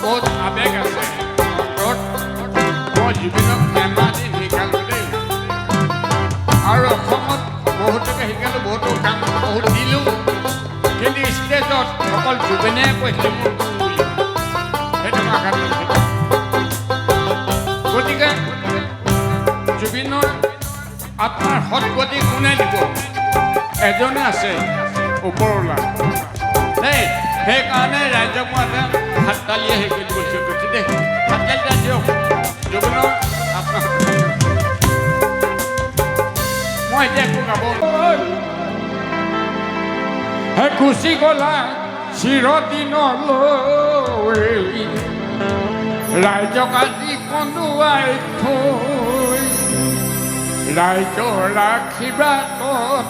বহুত আবেগ আছে মই জুবিনক নেমাতি শিকালো দেই আৰু অসমত বহুতকে শিকালো বহুতো কাম বহুত দিলোঁ কিন্তু ষ্টেজত অকল জুবিনে কৈছে সেইটো আঘাত গতিকে জুবিনৰ আপোনাৰ সৎগতি কোনে দিব এজনে আছে ওপৰলা দেই সেইকাৰণে ৰাইজক মই হাত তালিয়ে হেৰি কৰি কৈছোঁ কৈছোঁ দেই হাত তালি দিয়ক জুবিনৰ আপোনাৰ মই এতিয়া একো গাব হে গুচি গলা চিৰদিনলৈ ৰাইজক আজি কন্দুৱাই থৈ ৰাইজৰ আশীৰ্বাদত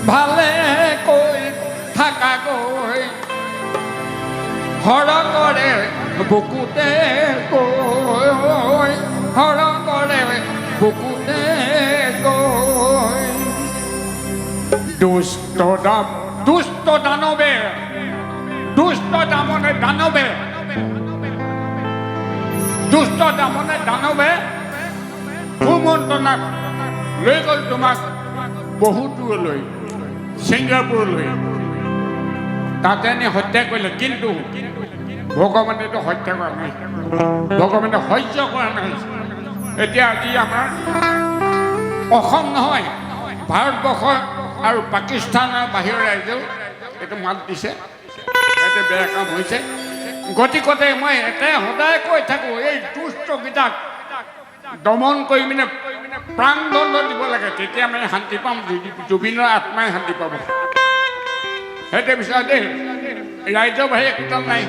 ভালে কৈ থাকা গৈ হৰকৰে বুকুতে গৈ হৰকৰে বুকুতে গৈ দুষ্ট দানৱে দুষ্ট দানৱে কুমন্ত্ৰণাক লৈ গ'ল তোমাক বহুত দূৰলৈ ছিংগাপুৰলৈ তাতে নি হত্যা কৰিলে কিন্তু ভগৱানেতো হত্যা কৰা নাই ভগৱানে সহ্য কৰা নাই এতিয়া আজি আমাৰ অসম নহয় ভাৰতবৰ্ষ আৰু পাকিস্তানৰ বাহিৰৰ ৰাইজেও এইটো মাত দিছে এইটো বেয়া কাম হৈছে গতিকতে মই এটাই সদায় কৈ থাকোঁ এই দুষ্টকেইটাক দমন কৰি পিনে প্ৰাণদণ্ড দিব লাগে তেতিয়া আমি শান্তি পাম জুবিনৰ আত্মাই শান্তি পাব সেইটো বিচাৰ দেই ৰাইজৰ বাহিৰে একোটা নাই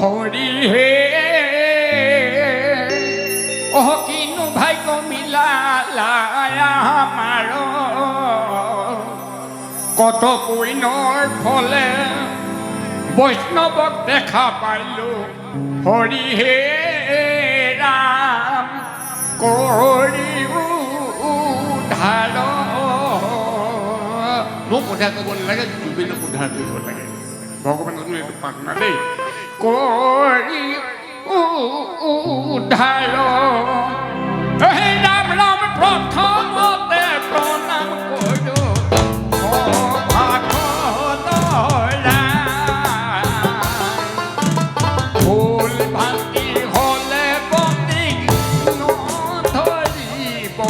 হৰি হে কিনো ভাগ্য মিলালা আমাৰ কত পুণ্যৰ ফলে বৈষ্ণৱক দেখা পাইলো হৰি হে ৰাম কৰি উদ্ধাৰ মোক উদ্ধাৰ কৰিব নালাগে জুবিনক উদ্ধাৰ কৰিব লাগে ভগৱানক এইটো প্ৰাৰ্থনা দেই কৰি উদ্ধাৰ ৰাম ৰাম প্ৰথমতে প্ৰণাম কৰোঁ ফুল ভাঙি হলে বন্দি নধৰিব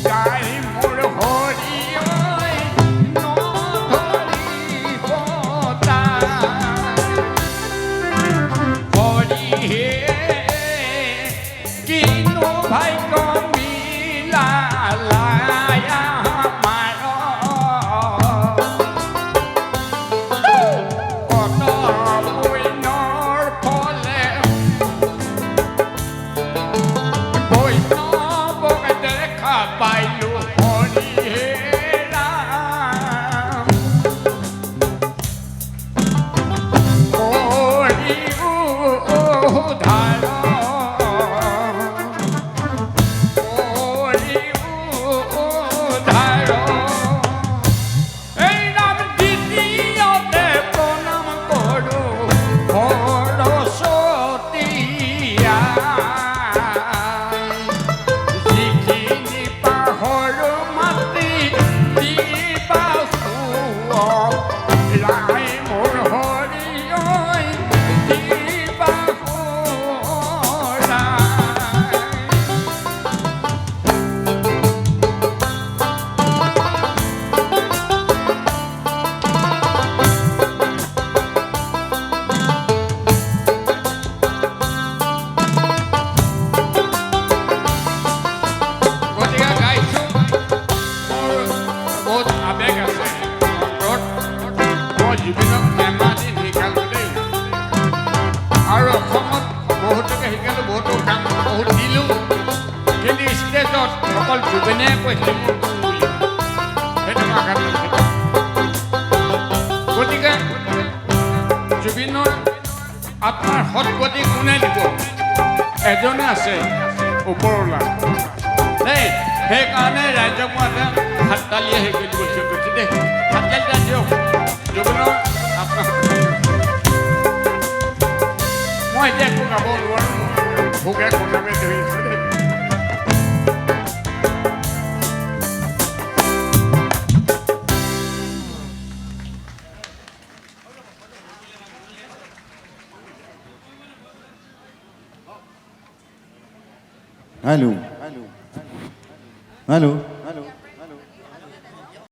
গাই মোৰ হৰি নধৰিব হৰি হে কিনো ভাগ্য মিলালা পাইলো হৰি হে ৰাম হৰি উদ্ধাৰ হৰি উদ্ধাৰ এই নাম দ্বিতীয়তে প্ৰণাম কৰোঁ সৰস্বতীয়া জুবিনক নেমাতি শিকালো দেই আৰু অসমত বহুতকে শিকালো বহুতো কাম বহুত দিলোঁ কিন্তু ষ্টেজত অকল জুবিনে কৈছে সেইটো আঘাত গতিকে জুবিনৰ আপোনাৰ সৎগতি কোনে দিব এজনে আছে ওপৰলা দেই সেইকাৰণে ৰাইজক মই এটা হাত তালিয়ে হেৰি কৰি দিবলৈ কৈছোঁ দেই হাত তালি দিয়ক জগনৰ আপোনাক মই এতিয়া একো গাব নোৱাৰোঁ ভোগে খোনাবে ধৰিছোঁ দেই Halo. Halo.